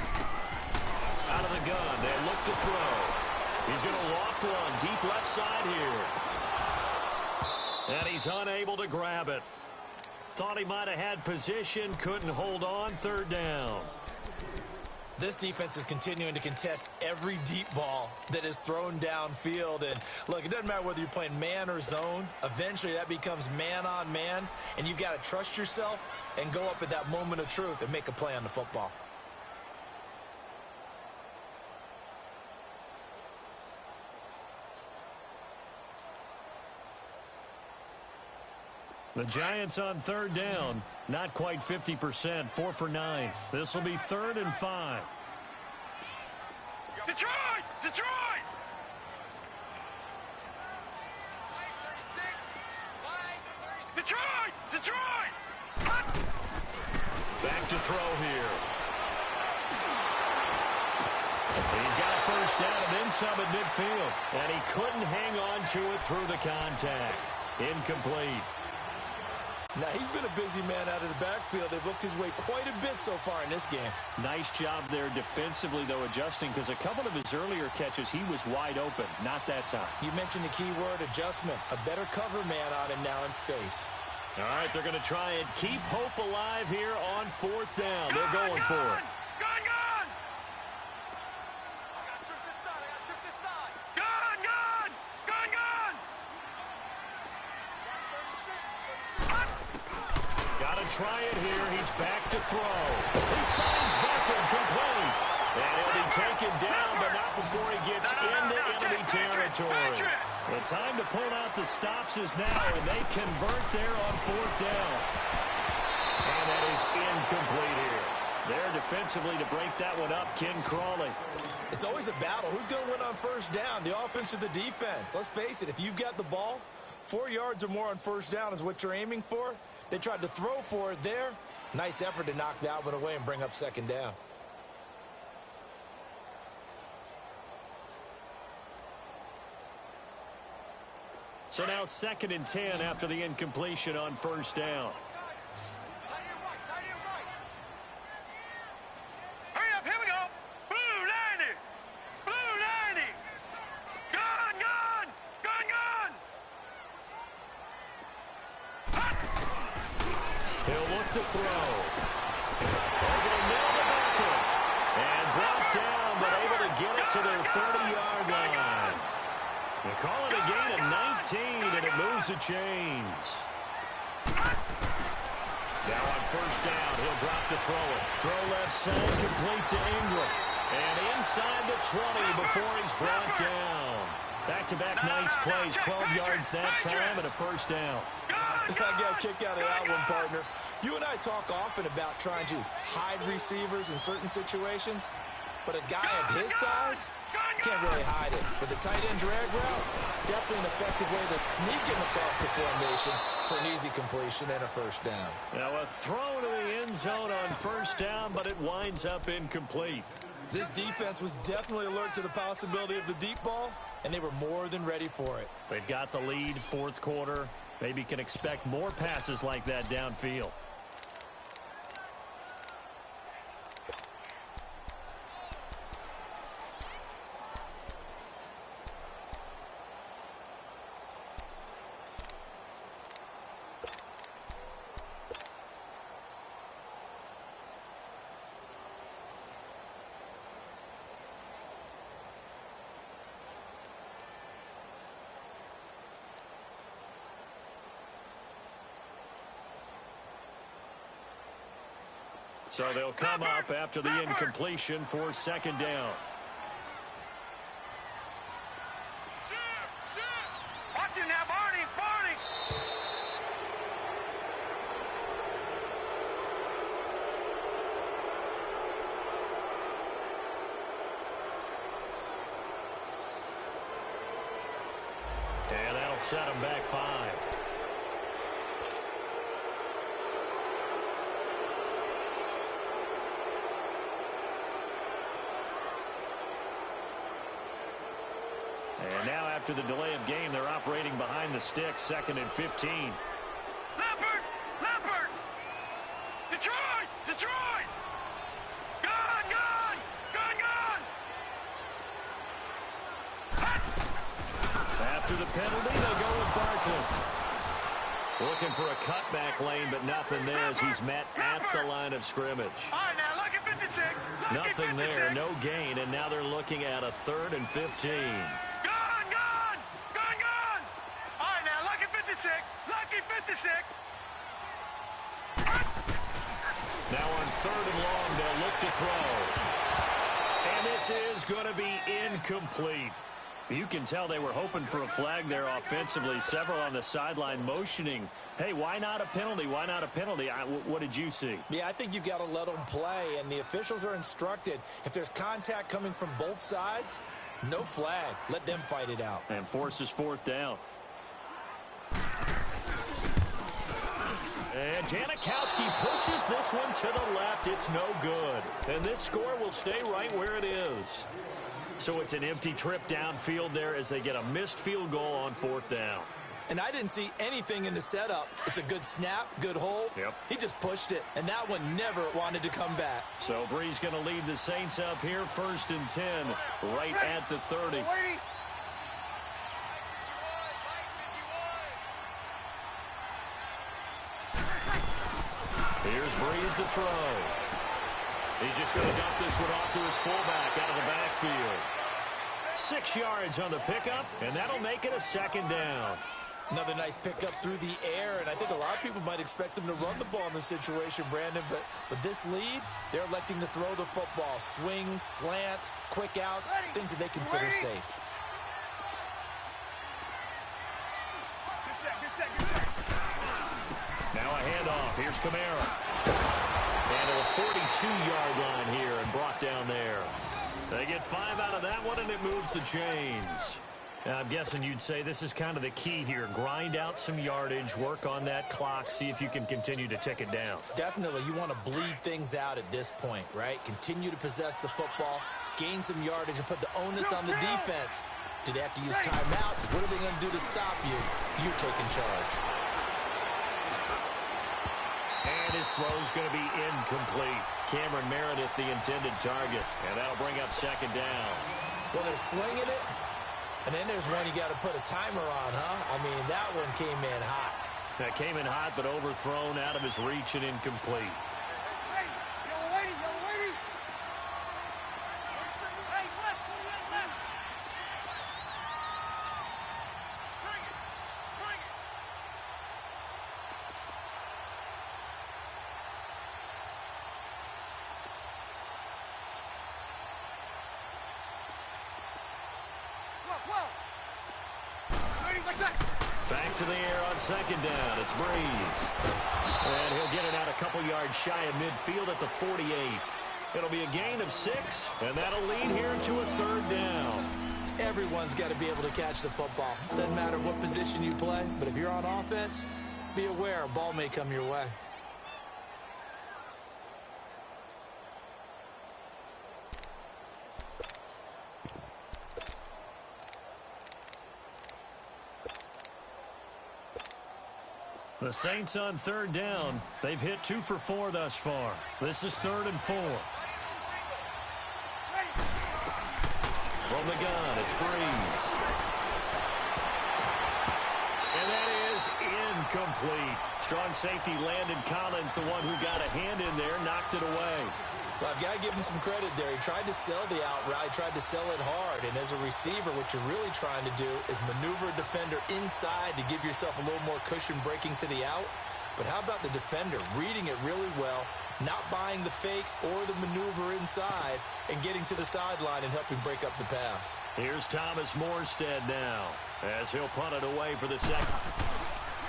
Out of the gun, they look to throw. He's going to loft one deep left side here. And he's unable to grab it. Thought he might have had position, couldn't hold on, 3rd down. This defense is continuing to contest every deep ball that is thrown downfield. And look, it doesn't matter whether you're playing man or zone. Eventually that becomes man on man. And you've got to trust yourself and go up at that moment of truth and make a play on the football. The Giants on 3rd down. Not quite 50%. 4 for 9. This will be 3rd and 5. Detroit! Back to throw here. He's got a first down and then some at midfield. And he couldn't hang on to it through the contact. Incomplete. Now, he's been a busy man out of the backfield. They've looked his way quite a bit so far in this game. Nice job there defensively, though, adjusting, because a couple of his earlier catches, he was wide open. Not that time. You mentioned the key word, adjustment. A better cover man on him now in space. All right, they're going to try and keep hope alive here on 4th down. They're going for it. Try it here. He's back to throw. He finds Beckham complete. And he'll be taken down, but not before he gets into enemy territory. The time to pull out the stops is now, and they convert there on 4th down. And that is incomplete here. There defensively to break that one up, Ken Crawley. It's always a battle. Who's going to win on 1st down, the offense or the defense? Let's face it, if you've got the ball, 4 yards or more on 1st down is what you're aiming for. They tried to throw for it there. Nice effort to knock that one away and bring up 2nd down. So now 2nd and 10 after the incompletion on 1st down. Hurry up, here we go. Blue 90. Gun. He'll look to throw. Over the middle to Beckham. And brought down, but able to get it to their 30-yard line. They call it a gain of 19, and it moves the chains. Now on 1st down, he'll drop to throw it. Throw left side, complete to Ingram. And inside the 20 before he's brought down. Back-to-back nice plays, 12 yards that time, and a 1st down. I got a kick out of that one, partner. You and I talk often about trying to hide receivers in certain situations, but a guy of his size, Can't really hide it. But the tight end drag route, definitely an effective way to sneak him across the formation for an easy completion and a first down. Now a throw to the end zone on first down, but it winds up incomplete. This defense was definitely alert to the possibility of the deep ball, and they were more than ready for it. They've got the lead, fourth quarter. Maybe can expect more passes like that downfield. So they'll come up after the incompletion for second down. Watch it now, Barney. Barney. And that'll set them back 5. And now after the delay of game, they're operating behind the sticks, 2nd and 15. Leopard! Leopard! Detroit! Detroit! Gone! Gone! Gone! Gone! After the penalty, they go with Barkley. Looking for a cutback lane, but nothing there as he's met at the line of scrimmage. All right, now, lucky 56. Lucky Nothing 56. there, no gain, and now they're looking at a 3rd and 15. Gone! Gone! Gone! Gone! All right, now, lucky 56. Lucky 56. Now on 3rd and long, they'll look to throw. And this is going to be incomplete. You can tell they were hoping for a flag there offensively. Several on the sideline motioning, hey, why not a penalty? Why not a penalty? What did you see? Yeah, I think you've got to let them play, and the officials are instructed. If there's contact coming from both sides, no flag. Let them fight it out. And forces 4th down. And Janikowski pushes this one to the left. It's no good. And this score will stay right where it is. So it's an empty trip downfield there as they get a missed field goal on 4th down. And I didn't see anything in the setup. It's a good snap, good hold. Yep. He just pushed it, and that one never wanted to come back. So Bree's going to lead the Saints up here, 1st and 10, right at the 30. Here's Breeze to throw. He's just going to dump this one off to his fullback out of the backfield. 6 yards on the pickup, and that'll make it a 2nd down. Another nice pickup through the air, and I think a lot of people might expect them to run the ball in this situation, Brandon, but with this lead, they're electing to throw the football. Swings, slants, quick outs, things that they consider safe. Now a handoff. Here's Kamara. And a 42-yard line here and brought down there. They get 5 out of that one, and it moves the chains. Now, I'm guessing you'd say this is kind of the key here. Grind out some yardage, work on that clock, see if you can continue to tick it down. Definitely. You want to bleed things out at this point, right? Continue to possess the football, gain some yardage, and put the onus on the defense. Do they have to use timeouts? What are they going to do to stop you? You're taking charge. And his throw's going to be incomplete. Cameron Meredith, the intended target. And that'll bring up 2nd down. Well, they're slinging it. And then there's one you got to put a timer on, huh? I mean, that one came in hot. That came in hot, but overthrown out of his reach and incomplete. Back to the air on 2nd down. It's Breeze. And he'll get it out a couple yards shy of midfield at the 48. It'll be a gain of 6, and that'll lead here to a 3rd down. Everyone's got to be able to catch the football. Doesn't matter what position you play, but if you're on offense, be aware a ball may come your way. The Saints on 3rd down. They've hit 2 for 4 thus far. This is 3rd and 4. From the gun, it's Breeze. And that is incomplete. Strong safety Landon Collins, the one who got a hand in there, knocked it away. Well, I've got to give him some credit there. He tried to sell the out route, tried to sell it hard. And as a receiver, what you're really trying to do is maneuver a defender inside to give yourself a little more cushion breaking to the out. But how about the defender reading it really well, not buying the fake or the maneuver inside, and getting to the sideline and helping break up the pass? Here's Thomas Morstead now, as he'll punt it away for the second.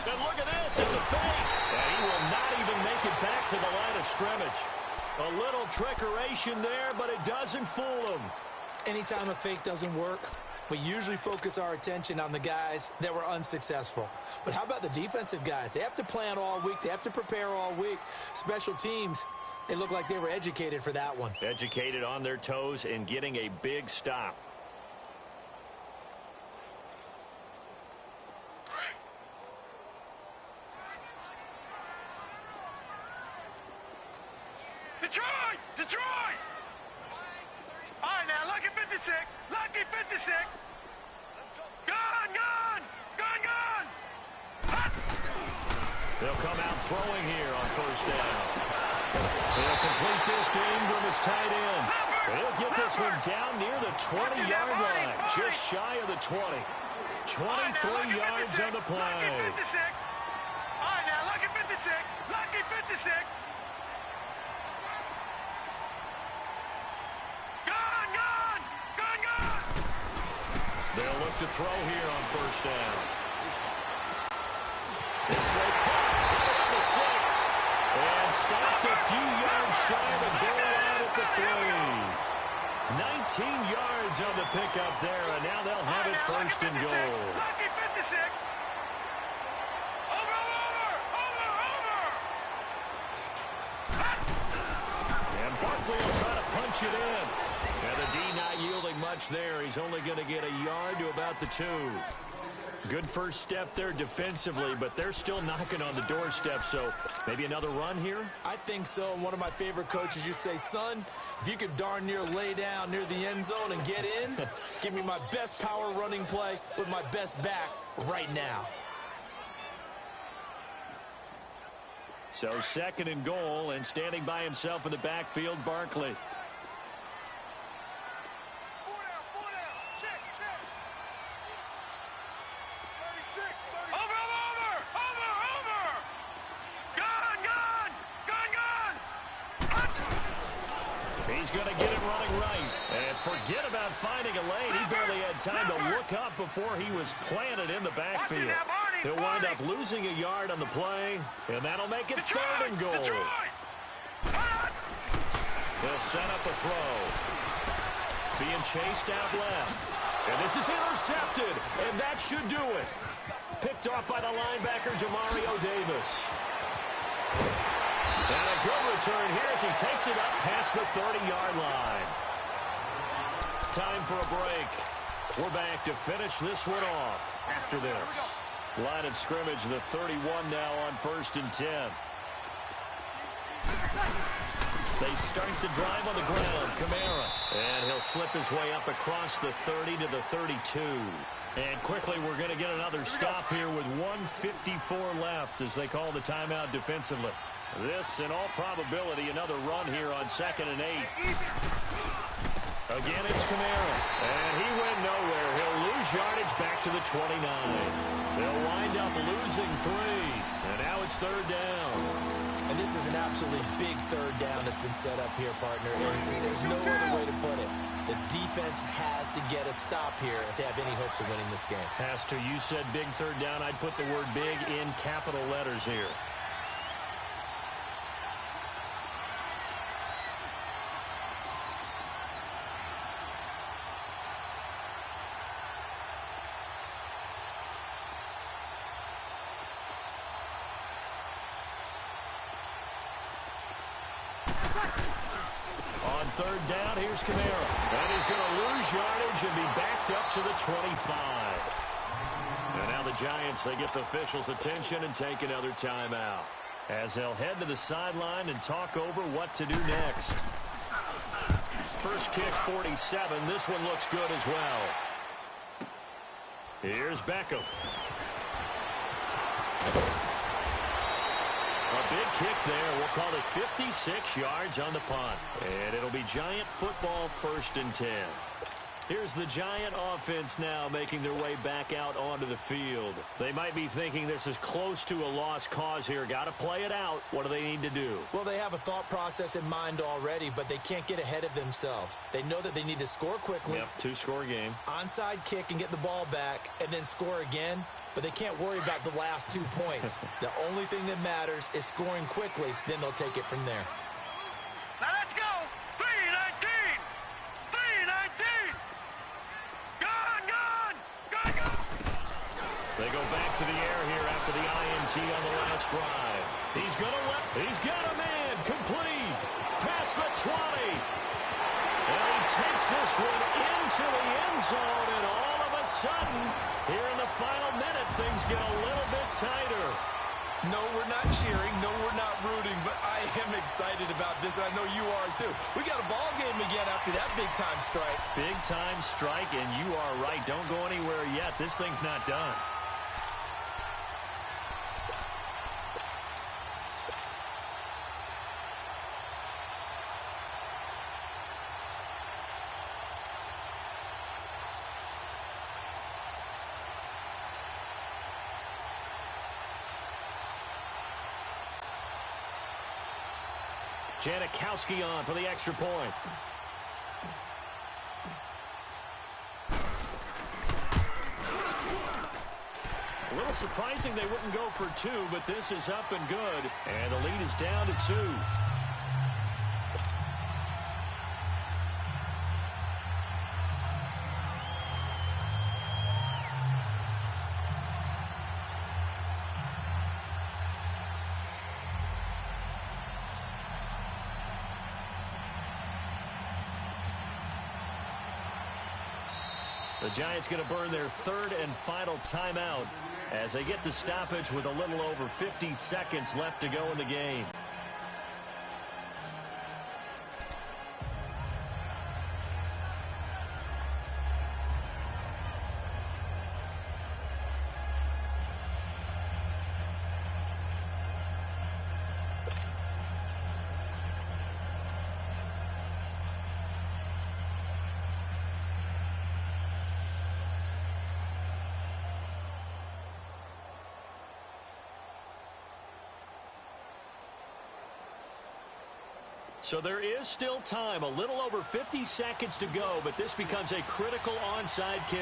And look at this, it's a fake. And he will not even make it back to the line of scrimmage. A little trickeration there, but it doesn't fool him. Anytime a fake doesn't work, we usually focus our attention on the guys that were unsuccessful. But how about the defensive guys? They have to plan all week. They have to prepare all week. Special teams, they look like they were educated for that one. Educated on their toes and getting a big stop. Detroit! Detroit! All right, now, lucky 56. Lucky 56. Gun, gun! Gun, gun! Hot! They'll come out throwing here on 1st down. They'll complete this to Ingram as tight end. They'll get this one down near the 20-yard line, just shy of the 20. 23 yards on the play. Lucky 56. All right, now, lucky 56. Lucky 56. Gun, gun! Gun, gun! They'll look to throw here on 1st down. It's a caught on the 6. And stopped a few yards shy of the goal line at the 3. 19 yards on the pickup there, and now they'll have it 1st and goal. Lucky 56. Over, over, over, over. And Barkley will try to punch it in. And the D not yielding much there. He's only going to get a yard to about the 2. Good first step there defensively, but they're still knocking on the doorstep, so maybe another run here? I think so. And one of my favorite coaches, you say, son, if you could darn near lay down near the end zone and get in, give me my best power running play with my best back right now. So 2nd and goal, and standing by himself in the backfield, Barkley. He's going to get it running right. And forget about finding a lane. He barely had time to look up before he was planted in the backfield. He'll wind up losing a yard on the play, and that'll make it 3rd and goal. They'll set up a throw. Being chased out left. And this is intercepted, and that should do it. Picked off by the linebacker, Demario Davis. And a good return here as he takes it up past the 30-yard line. Time for a break. We're back to finish this one off after this. Line of scrimmage, the 31 now on 1st and 10. They start the drive on the ground. Kamara. And he'll slip his way up across the 30 to the 32. And quickly, we're going to get another stop here with 1:54 left as they call the timeout defensively. This, in all probability, another run here on 2nd and 8. Again, it's Kamara. And he went nowhere. He'll lose yardage back to the 29. They'll wind up losing 3. And now it's 3rd down. And this is an absolutely big 3rd down that's been set up here, partner. And there's no other way to put it. The defense has to get a stop here if they have any hopes of winning this game. Has to. You said big 3rd down. I'd put the word big in capital letters here. On third down, here's Kamara. And he's going to lose yardage and be backed up to the 25. And now the Giants, they get the officials' attention and take another timeout, as they'll head to the sideline and talk over what to do next. First kick, 47. This one looks good as well. Here's Beckham. A big kick there. We'll call it 56 yards on the punt. And it'll be Giant football, 1st and 10. Here's the Giant offense now making their way back out onto the field. They might be thinking this is close to a lost cause here. Got to play it out. What do they need to do? Well, they have a thought process in mind already, but they can't get ahead of themselves. They know that they need to score quickly. Yep, 2-score game. Onside kick and get the ball back and then score again. But they can't worry about the last 2 points. The only thing that matters is scoring quickly. Then they'll take it from there. Now let's go. 3-19. 3-19. Gone. They go back to the air here after the INT on the last drive. He's got a man. Complete. Past the 20. And he takes this one into the end zone. And all of a sudden, here in the final minute, things get a little bit tighter. No, we're not cheering. No, we're not rooting. But I am excited about this, and I know you are too. We got a ball game again after that big-time strike. Big-time strike, and you are right. Don't go anywhere yet. This thing's not done. Janikowski on for the extra point. A little surprising they wouldn't go for 2, but this is up and good. And the lead is down to 2. The Giants going to burn their 3rd and final timeout as they get the stoppage with a little over 50 seconds left to go in the game. So there is still time, a little over 50 seconds to go, but this becomes a critical onside kick.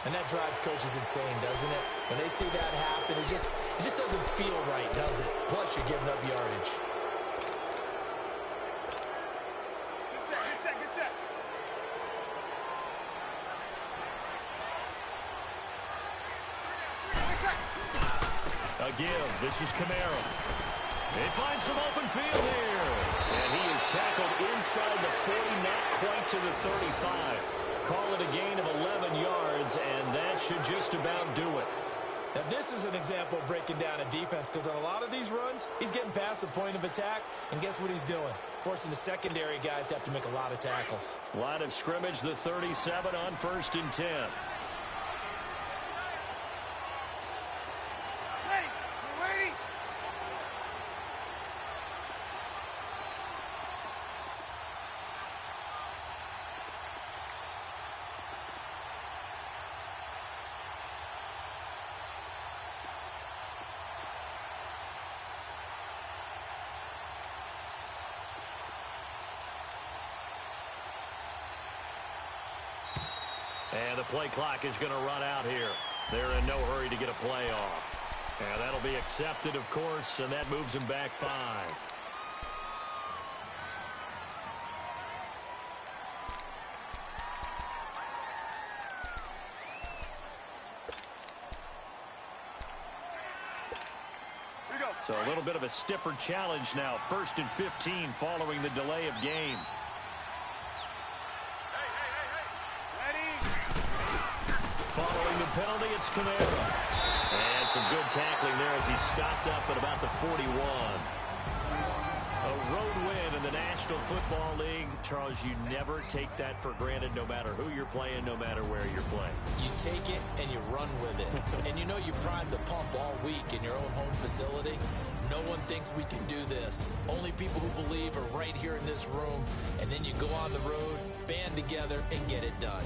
And that drives coaches insane, doesn't it? When they see that happen, it just doesn't feel right, does it? Plus, you're giving up yardage. A give. This is Kamara. They find some open field here. And he is tackled inside the 40, not quite to the 35. Call it a gain of 11 yards, and that should just about do it. Now, this is an example of breaking down a defense, because on a lot of these runs, he's getting past the point of attack, and guess what he's doing? Forcing the secondary guys to have to make a lot of tackles. Line of scrimmage, the 37 on 1st and 10. And the play clock is going to run out here. They're in no hurry to get a play off. And that'll be accepted, of course, and that moves them back 5. So a little bit of a stiffer challenge now. 1st and 15 following the delay of game. Following the penalty, it's Kamara. And some good tackling there as he stopped up at about the 41. A road win in the National Football League. Charles, you never take that for granted no matter who you're playing, no matter where you're playing. You take it and you run with it. And you know you primed the pump all week in your own home facility. No one thinks we can do this. Only people who believe are right here in this room. And then you go on the road, band together, and get it done.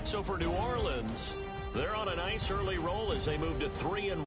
So for New Orleans, they're on a nice early roll as they move to 3-1.